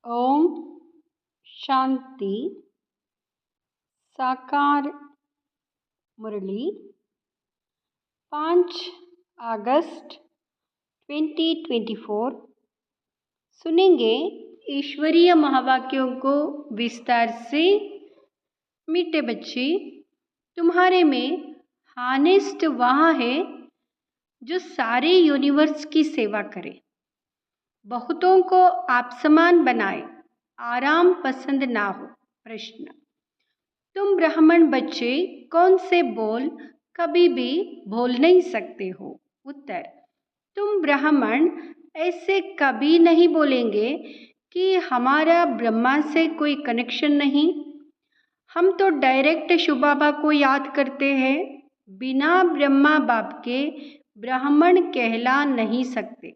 ओम शांति। साकार मुरली 5 अगस्त 2024। सुनेंगे ईश्वरीय महावाक्यों को विस्तार से। मीठे बच्चे, तुम्हारे में हानेस्ट वह है जो सारे यूनिवर्स की सेवा करे, बहुतों को आप समान बनाए, आराम पसंद ना हो। प्रश्न: तुम ब्राह्मण बच्चे कौन से बोल कभी भी भूल नहीं सकते हो? उत्तर: तुम ब्राह्मण ऐसे कभी नहीं बोलेंगे कि हमारा ब्रह्मा से कोई कनेक्शन नहीं। हम तो डायरेक्ट शिव बाबा को याद करते हैं, बिना ब्रह्मा बाप के ब्राह्मण कहला नहीं सकते।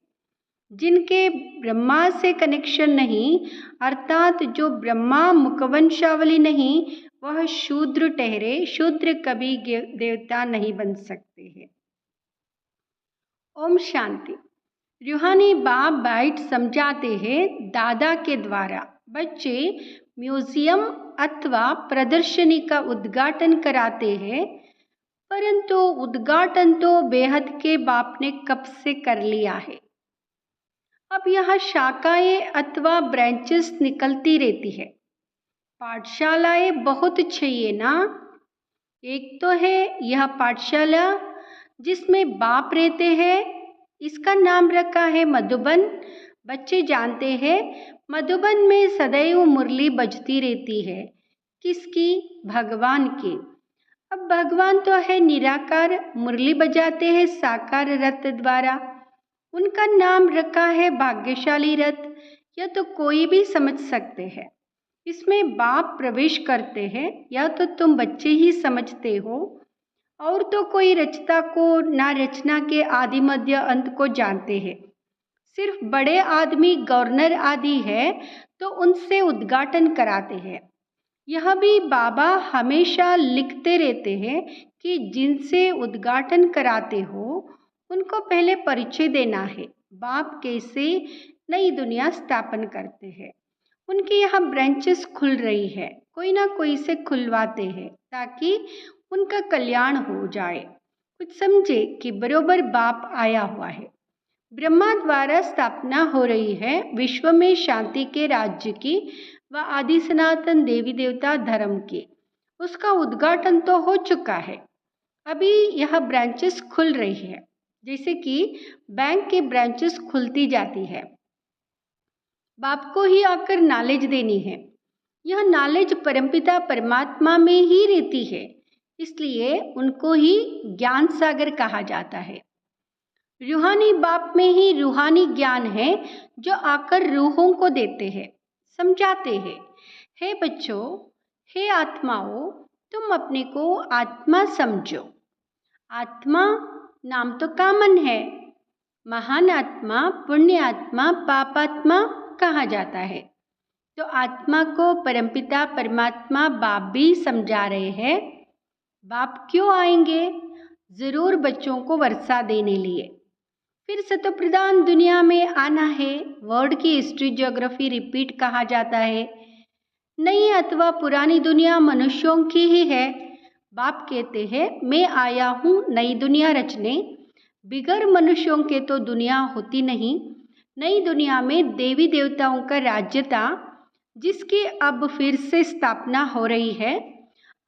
जिनके ब्रह्मा से कनेक्शन नहीं, अर्थात जो ब्रह्मा मुखवंशावली नहीं, वह शूद्र ठहरे। शूद्र कभी देवता नहीं बन सकते हैं। ओम शांति। रूहानी बाप बाइट समझाते हैं दादा के द्वारा। बच्चे म्यूजियम अथवा प्रदर्शनी का उद्घाटन कराते हैं, परंतु उद्घाटन तो बेहद के बाप ने कब से कर लिया है। अब यहाँ शाखाएं अथवा ब्रांचेस निकलती रहती है। पाठशालाएं बहुत चाहिए ना। एक तो है यह पाठशाला जिसमें बाप रहते हैं, इसका नाम रखा है मधुबन। बच्चे जानते हैं मधुबन में सदैव मुरली बजती रहती है। किसकी? भगवान की। अब भगवान तो है निराकार, मुरली बजाते हैं साकार रथ द्वारा। उनका नाम रखा है भाग्यशाली रथ। यह तो कोई भी समझ सकते हैं। इसमें बाप प्रवेश करते हैं, या तो तुम बच्चे ही समझते हो, और तो कोई रचता को ना रचना के आदि मध्य अंत को जानते हैं। सिर्फ बड़े आदमी गवर्नर आदि है तो उनसे उद्घाटन कराते हैं। यह भी बाबा हमेशा लिखते रहते हैं कि जिनसे उद्घाटन कराते हो उनको पहले परिचय देना है। बाप कैसे नई दुनिया स्थापन करते हैं। उनकी यहाँ ब्रांचेस खुल रही है, कोई ना कोई से खुलवाते हैं ताकि उनका कल्याण हो जाए। कुछ समझे कि बरोबर बाप आया हुआ है। ब्रह्मा द्वारा स्थापना हो रही है विश्व में शांति के राज्य की व आदि सनातन देवी देवता धर्म की। उसका उद्घाटन तो हो चुका है, अभी यह ब्रांचेस खुल रही है, जैसे कि बैंक के ब्रांचेस खुलती जाती है। बाप को ही आकर नॉलेज देनी है। यह नॉलेज परमपिता परमात्मा में ही रहती है, इसलिए उनको ही ज्ञान सागर कहा जाता है। रूहानी बाप में ही रूहानी ज्ञान है जो आकर रूहों को देते हैं, समझाते हैं। हे बच्चों, हे आत्माओं, तुम अपने को आत्मा समझो। आत्मा नाम तो कॉमन है। महान आत्मा, पुण्य आत्मा, पापात्मा कहा जाता है। तो आत्मा को परमपिता परमात्मा बाप भी समझा रहे हैं। बाप क्यों आएंगे? जरूर बच्चों को वर्षा देने लिए। फिर सतो प्रधान दुनिया में आना है। वर्ड की हिस्ट्री ज्योग्राफी रिपीट कहा जाता है। नई अथवा पुरानी दुनिया मनुष्यों की ही है। बाप कहते हैं मैं आया हूँ नई दुनिया रचने। बिगर मनुष्यों के तो दुनिया होती नहीं। नई दुनिया में देवी देवताओं का राज्य था, जिसकी अब फिर से स्थापना हो रही है।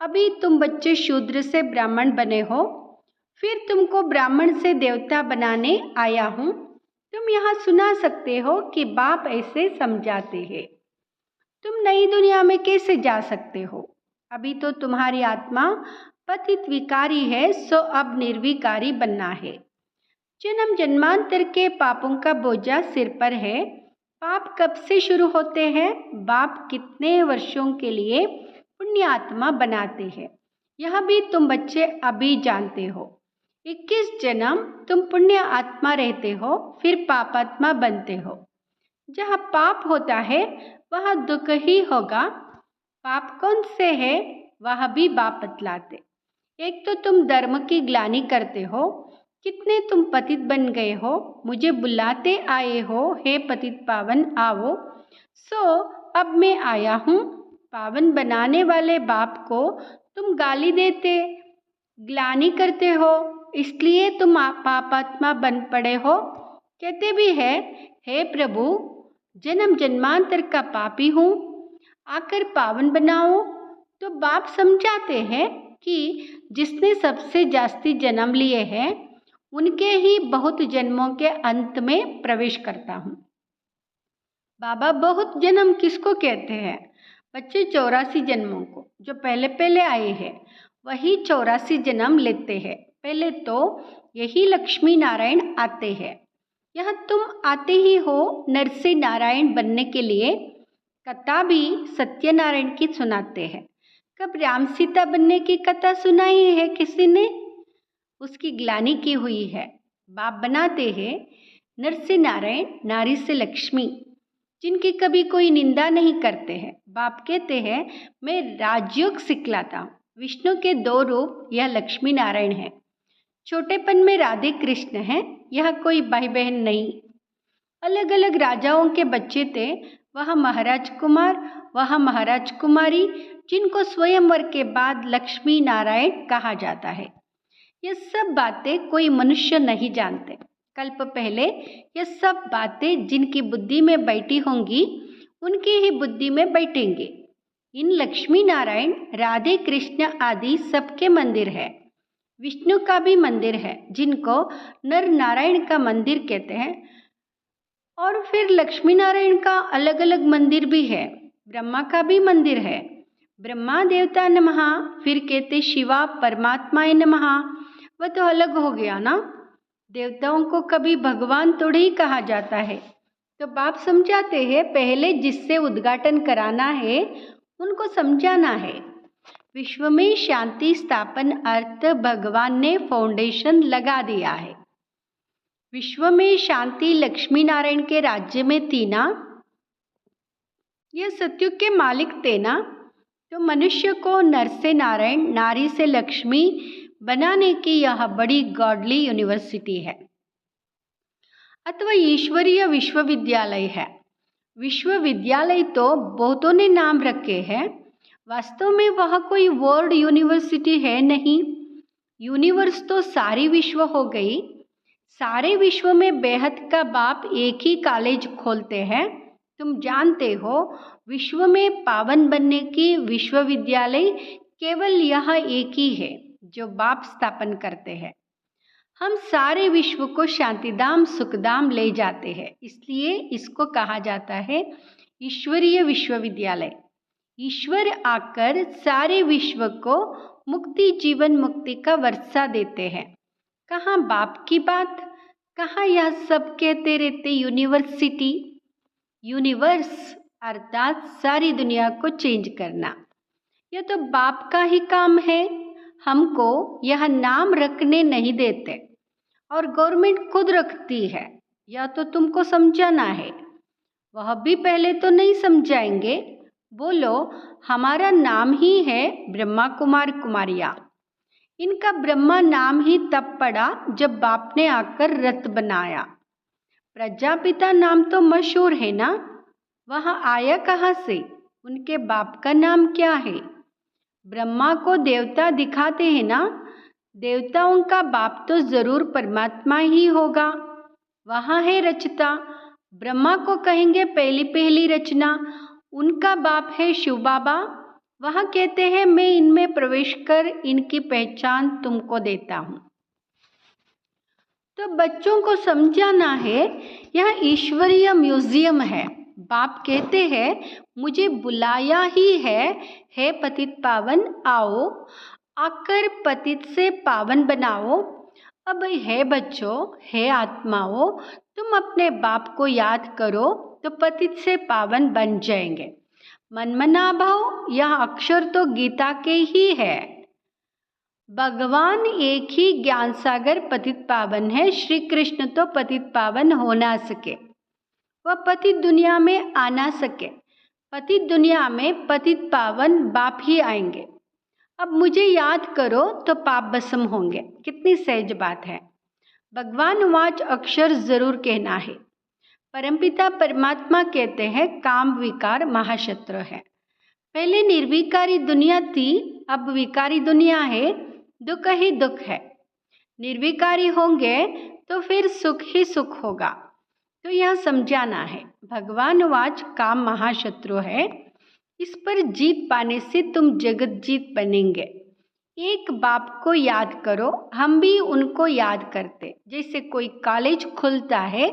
अभी तुम बच्चे शूद्र से ब्राह्मण बने हो, फिर तुमको ब्राह्मण से देवता बनाने आया हूँ। तुम यहाँ सुना सकते हो कि बाप ऐसे समझाते हैं। तुम नई दुनिया में कैसे जा सकते हो? अभी तो तुम्हारी आत्मा पतित विकारी है, सो अब निर्विकारी बनना है। जन्म जन्मांतर के पापों का बोझा सिर पर है। पाप कब से शुरू होते हैं? बाप कितने वर्षों के लिए पुण्य आत्मा बनाते हैं, यह भी तुम बच्चे अभी जानते हो। 21 जन्म तुम पुण्य आत्मा रहते हो, फिर पापात्मा बनते हो। जहाँ पाप होता है वहाँ दुख ही होगा। पाप कौन से है वह भी बाप बतलाते। एक तो तुम धर्म की ग्लानि करते हो, कितने तुम पतित बन गए हो, मुझे बुलाते आए हो, हे पतित पावन आओ। सो अब मैं आया हूँ। पावन बनाने वाले बाप को तुम गाली देते, ग्लानि करते हो, इसलिए तुम पापात्मा बन पड़े हो। कहते भी है, हे प्रभु, जन्म जन्मांतर का पापी हूँ, आकर पावन बनाओ। तो बाप समझाते हैं कि जिसने सबसे जास्ती जन्म लिए हैं उनके ही बहुत जन्मों के अंत में प्रवेश करता हूँ। बाबा बहुत जन्म किसको कहते हैं? बच्चे 84 जन्मों को, जो पहले पहले आए हैं वही 84 जन्म लेते हैं। पहले तो यही लक्ष्मी नारायण आते हैं। यह तुम आते ही हो नरसिंह नारायण बनने के लिए। कथा भी सत्यनारायण की सुनाते हैं। कब राम सीता बनने की कथा सुनाई है किसी ने? उसकी ग्लानि की हुई है। बाप बनाते हैं नरसिंह नारायण, नारी से लक्ष्मी, जिनकी कभी कोई निंदा नहीं करते हैं। बाप कहते हैं, मैं राजयोग सिखलाता हूँ। विष्णु के 2 रूप, यह लक्ष्मी नारायण है। छोटेपन में राधे कृष्ण हैं, यह कोई भाई बहन नहीं। अलग अलग राजाओं के बच्चे थे, वह महाराज कुमार, वह महाराज कुमारी, जिनको स्वयंवर के बाद लक्ष्मी नारायण कहा जाता है। ये सब बातें कोई मनुष्य नहीं जानते। कल्प पहले ये सब बातें जिनकी बुद्धि में बैठी होंगी उनकी ही बुद्धि में बैठेंगे। इन लक्ष्मी नारायण, राधे कृष्ण आदि सबके मंदिर है। विष्णु का भी मंदिर है, जिनको नर नारायण का मंदिर कहते हैं। और फिर लक्ष्मी नारायण का अलग अलग मंदिर भी है। ब्रह्मा का भी मंदिर है। ब्रह्मा देवता नमः, फिर कहते शिवा परमात्माय नमः। वह तो अलग हो गया ना। देवताओं को कभी भगवान थोड़ी ही कहा जाता है। तो बाप समझाते हैं, पहले जिससे उद्घाटन कराना है उनको समझाना है। विश्व में शांति स्थापन अर्थ भगवान ने फाउंडेशन लगा दिया है। विश्व में शांति लक्ष्मी नारायण के राज्य में थी ना, यह सतयुग के मालिक थे ना। तो मनुष्य को नर से नारायण, नारी से लक्ष्मी बनाने की यह बड़ी गॉडली यूनिवर्सिटी है, अथवा ईश्वरीय विश्वविद्यालय है। विश्वविद्यालय तो बहुतों ने नाम रखे हैं, वास्तव में वह कोई वर्ल्ड यूनिवर्सिटी है नहीं। यूनिवर्स तो सारी विश्व हो गई। सारे विश्व में बेहद का बाप एक ही कॉलेज खोलते हैं। तुम जानते हो, विश्व में पावन बनने की विश्वविद्यालय केवल यह एक ही है जो बाप स्थापन करते हैं। हम सारे विश्व को शांतिधाम सुखधाम ले जाते हैं, इसलिए इसको कहा जाता है ईश्वरीय विश्वविद्यालय। ईश्वर आकर सारे विश्व को मुक्ति, जीवन मुक्ति का वर्षा देते हैं। कहाँ बाप की बात, कहाँ यह सब कहते रहते यूनिवर्सिटी। यूनिवर्स अर्थात सारी दुनिया को चेंज करना, यह तो बाप का ही काम है। हमको यह नाम रखने नहीं देते और गवर्नमेंट खुद रखती है, या तो तुमको समझाना है। वह भी पहले तो नहीं समझाएंगे। बोलो, हमारा नाम ही है ब्रह्मा कुमार कुमारिया। इनका ब्रह्मा नाम ही तब पड़ा जब बाप ने आकर रथ बनाया। प्रजापिता नाम तो मशहूर है ना, वह आया कहाँ से? उनके बाप का नाम क्या है? ब्रह्मा को देवता दिखाते हैं ना, देवताओं का बाप तो जरूर परमात्मा ही होगा। वहाँ है रचता। ब्रह्मा को कहेंगे पहली पहली रचना। उनका बाप है शिव बाबा। वह कहते हैं, मैं इनमें प्रवेश कर इनकी पहचान तुमको देता हूँ। तो बच्चों को समझाना है, यह ईश्वरीय म्यूजियम है। बाप कहते हैं, मुझे बुलाया ही है, हे पतित पावन आओ, आकर पतित से पावन बनाओ। अब हे बच्चों, हे आत्माओं, तुम अपने बाप को याद करो तो पतित से पावन बन जाएंगे। मनमना भाव, यह अक्षर तो गीता के ही है। भगवान एक ही ज्ञान सागर पतित पावन है। श्री कृष्ण तो पतित पावन हो ना सके, वह पतित दुनिया में आ ना सके। पतित दुनिया में पतित पावन बाप ही आएंगे। अब मुझे याद करो तो पाप भस्म होंगे। कितनी सहज बात है। भगवानुवाच अक्षर जरूर कहना है। परमपिता परमात्मा कहते हैं काम विकार महाशत्रु है। पहले निर्विकारी दुनिया थी, अब विकारी दुनिया है। दुख ही दुख है। निर्विकारी होंगे तो फिर सुख ही सुख होगा। तो यह समझाना है। भगवानुवाच काम महाशत्रु है। इस पर जीत पाने से तुम जगत जीत बनेंगे। एक बाप को याद करो, हम भी उनको याद करते। जैसे कोई कॉलेज खुलता है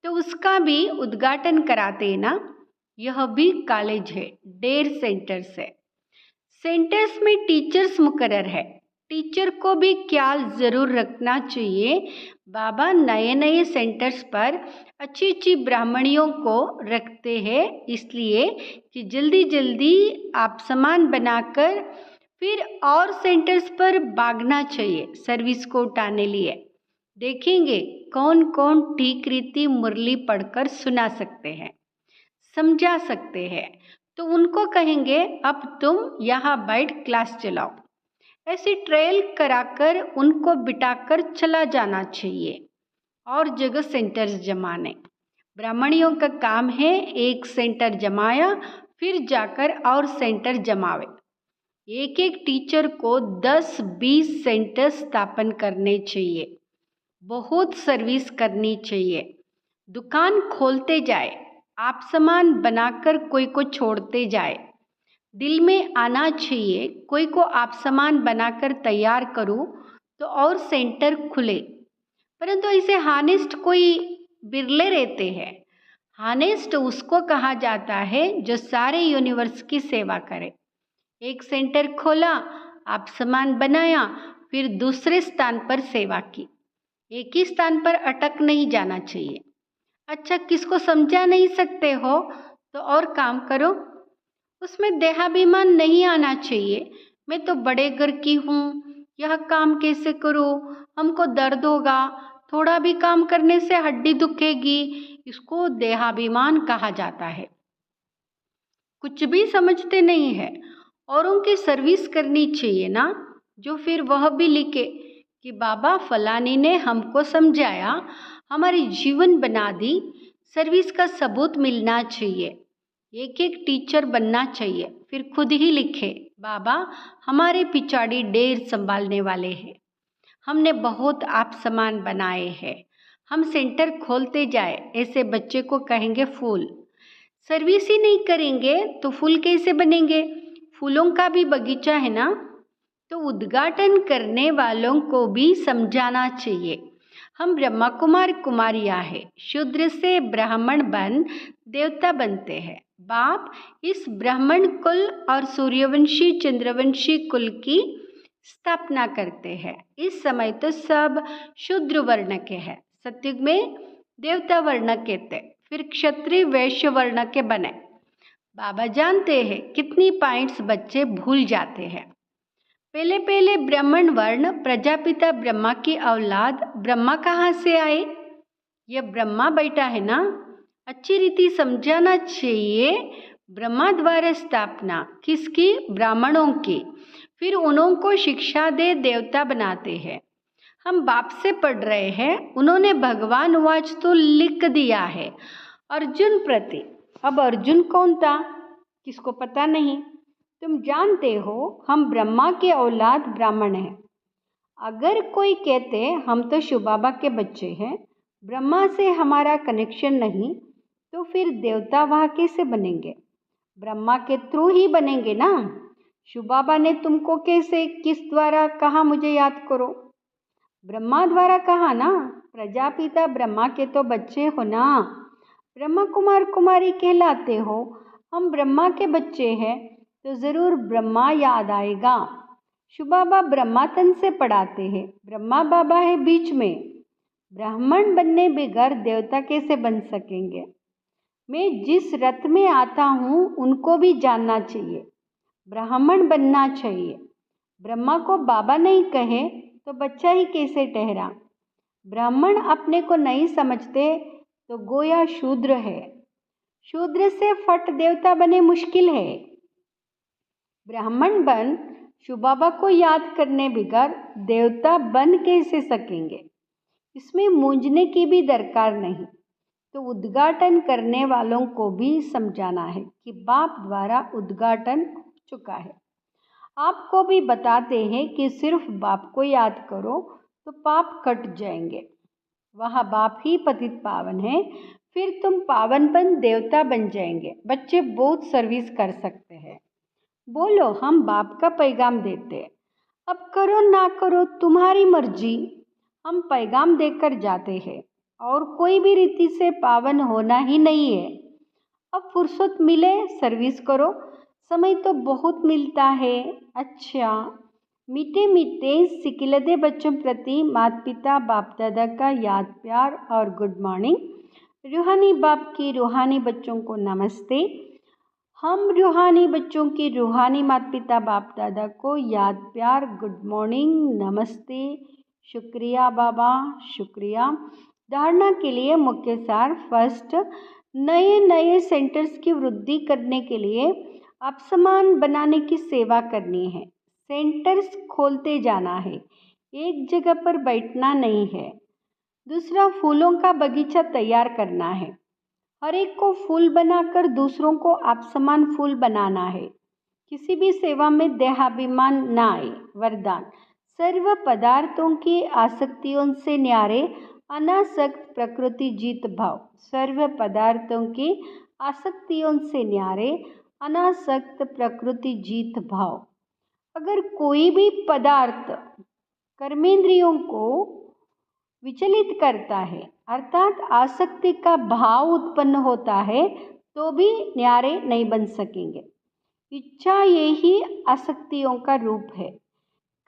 तो उसका भी उद्घाटन कराते हैं ना। यह भी कॉलेज है, 1.5 सेंटर्स है। सेंटर्स में टीचर्स मुकर्रर है। टीचर को भी ख्याल ज़रूर रखना चाहिए। बाबा नए नए सेंटर्स पर अच्छी अच्छी ब्राह्मणियों को रखते हैं, इसलिए कि जल्दी जल्दी आप सामान बनाकर फिर और सेंटर्स पर भागना चाहिए सर्विस को उठाने लिए। देखेंगे कौन कौन ठीक रीति मुरली पढ़कर सुना सकते हैं, समझा सकते हैं। तो उनको कहेंगे अब तुम यहाँ बैठ क्लास चलाओ। ऐसी ट्रायल कराकर उनको बिठाकर चला जाना चाहिए और जगह सेंटर्स जमाने। ब्राह्मणियों का काम है एक सेंटर जमाया फिर जाकर और सेंटर जमावे। एक एक टीचर को 10-20 सेंटर स्थापन करने चाहिए। बहुत सर्विस करनी चाहिए। दुकान खोलते जाए, आप सामान बनाकर कोई को छोड़ते जाए। दिल में आना चाहिए कोई को आप सामान बनाकर तैयार करूं तो और सेंटर खुले। परंतु ऐसे हानेस्ट कोई बिरले रहते हैं। हानेस्ट उसको कहा जाता है जो सारे यूनिवर्स की सेवा करे। एक सेंटर खोला, आप सामान बनाया, फिर दूसरे स्थान पर सेवा की। एक ही स्थान पर अटक नहीं जाना चाहिए। अच्छा, किसको समझा नहीं सकते हो तो और काम करो। उसमें देहाभिमान नहीं आना चाहिए। मैं तो बड़े घर की हूँ, यह काम कैसे करूँ, हमको दर्द होगा, थोड़ा भी काम करने से हड्डी दुखेगी। इसको देहाभिमान कहा जाता है। कुछ भी समझते नहीं है। औरों की सर्विस करनी चाहिए ना। जो फिर वह भी लिखे कि बाबा फलानी ने हमको समझाया, हमारी जीवन बना दी। सर्विस का सबूत मिलना चाहिए। एक एक टीचर बनना चाहिए। फिर खुद ही लिखे बाबा हमारे पिछाड़ी ढेर संभालने वाले हैं, हमने बहुत आप सामान बनाए हैं, हम सेंटर खोलते जाए। ऐसे बच्चे को कहेंगे फूल। सर्विस ही नहीं करेंगे तो फूल कैसे बनेंगे। फूलों का भी बगीचा है ना। तो उद्घाटन करने वालों को भी समझाना चाहिए हम ब्रह्मा कुमार कुमारियाँ हैं। शूद्र से ब्राह्मण बन देवता बनते हैं। बाप इस ब्राह्मण कुल और सूर्यवंशी चंद्रवंशी कुल की स्थापना करते हैं। इस समय तो सब शूद्र वर्ण के हैं। सतयुग में देवता वर्ण के थे, फिर क्षत्रिय वैश्य वर्ण के बने। बाबा जानते हैं कितनी पॉइंट्स बच्चे भूल जाते हैं। पहले पहले ब्राह्मण वर्ण प्रजापिता ब्रह्मा की औलाद। ब्रह्मा कहाँ से आए? यह ब्रह्मा बैठा है ना। अच्छी रीति समझाना चाहिए। ब्रह्मा द्वारा स्थापना किसकी? ब्राह्मणों की। फिर उनको शिक्षा दे देवता बनाते हैं। हम बाप से पढ़ रहे हैं, उन्होंने भगवान वाच तो लिख दिया है अर्जुन प्रति। अब अर्जुन कौन था किसको पता नहीं। तुम जानते हो हम ब्रह्मा के औलाद ब्राह्मण हैं। अगर कोई कहते हम तो शिव बाबा के बच्चे हैं, ब्रह्मा से हमारा कनेक्शन नहीं, तो फिर देवता वहाँ कैसे बनेंगे? ब्रह्मा के थ्रू ही बनेंगे ना। शिव बाबा ने तुमको कैसे किस द्वारा कहा मुझे याद करो? ब्रह्मा द्वारा कहा ना। प्रजापिता ब्रह्मा के तो बच्चे हो ना। ब्रह्मा कुमार कुमारी कहलाते हो। हम ब्रह्मा के बच्चे हैं तो ज़रूर ब्रह्मा याद आएगा। शिव बाबा ब्रह्मा तन से पढ़ाते हैं। ब्रह्मा बाबा है बीच में। ब्राह्मण बनने बगैर देवता कैसे बन सकेंगे? मैं जिस रथ में आता हूँ उनको भी जानना चाहिए। ब्राह्मण बनना चाहिए। ब्रह्मा को बाबा नहीं कहे तो बच्चा ही कैसे ठहरा? ब्राह्मण अपने को नहीं समझते तो गोया शूद्र है। शूद्र से फट देवता बने मुश्किल है। ब्राह्मण बन शिव बाबा को याद करने बगैर देवता बन कैसे सकेंगे? इसमें मूंझने की भी दरकार नहीं। तो उद्घाटन करने वालों को भी समझाना है कि बाप द्वारा उद्घाटन हो चुका है। आपको भी बताते हैं कि सिर्फ बाप को याद करो तो पाप कट जाएंगे। वह बाप ही पतित पावन है, फिर तुम पावनपन देवता बन जाएंगे। बच्चे बहुत सर्विस कर सकते हैं। बोलो, हम बाप का पैगाम देते हैं। अब करो ना करो तुम्हारी मर्जी, हम पैगाम देकर जाते हैं और कोई भी रीति से पावन होना ही नहीं है। अब फुर्सत मिले सर्विस करो, समय तो बहुत मिलता है। अच्छा, मीठे मीठे सिकिलदे बच्चों प्रति माता पिता बाप दादा का याद प्यार और गुड मॉर्निंग। रूहानी बाप की रूहानी बच्चों को नमस्ते। हम रूहानी बच्चों की रूहानी माता पिता बाप दादा को याद प्यार गुड मॉर्निंग नमस्ते। शुक्रिया बाबा, शुक्रिया। धारणा के लिए मुख्य सार। फर्स्ट, नए नए सेंटर्स की वृद्धि करने के लिए आप समान बनाने की सेवा करनी है। सेंटर्स खोलते जाना है, एक जगह पर बैठना नहीं है। दूसरा, फूलों का बगीचा तैयार करना है। हर एक को फूल बनाकर दूसरों को आप समान फूल बनाना है। किसी भी सेवा में देहाभिमान न आए। वरदान, सर्व पदार्थों की आसक्तियों से न्यारे अनासक्त प्रकृति जीत भाव। सर्व पदार्थों की आसक्तियों से न्यारे अनासक्त प्रकृति जीत भाव। अगर कोई भी पदार्थ कर्मेंद्रियों को विचलित करता है, अर्थात आसक्ति का भाव उत्पन्न होता है, तो भी न्यारे नहीं बन सकेंगे। इच्छा यही आसक्तियों का रूप है।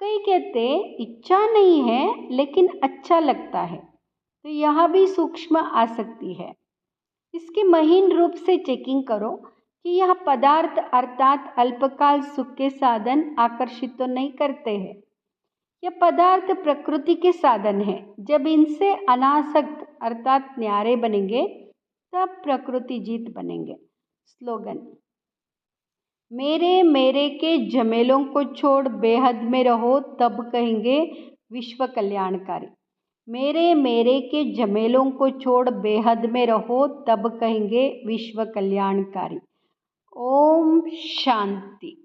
कई कहते इच्छा नहीं है लेकिन अच्छा लगता है, तो यह भी सूक्ष्म आसक्ति है। इसकी महीन रूप से चेकिंग करो कि यह पदार्थ अर्थात अल्पकाल सुख के साधन आकर्षित तो नहीं करते हैं। यह पदार्थ प्रकृति के साधन है। जब इनसे अनासक्त अर्थात न्यारे बनेंगे तब प्रकृति जीत बनेंगे। स्लोगन, मेरे मेरे के झमेलों को छोड़ बेहद में रहो तब कहेंगे विश्व कल्याणकारी। मेरे मेरे के झमेलों को छोड़ बेहद में रहो तब कहेंगे विश्व कल्याणकारी। ओम शांति।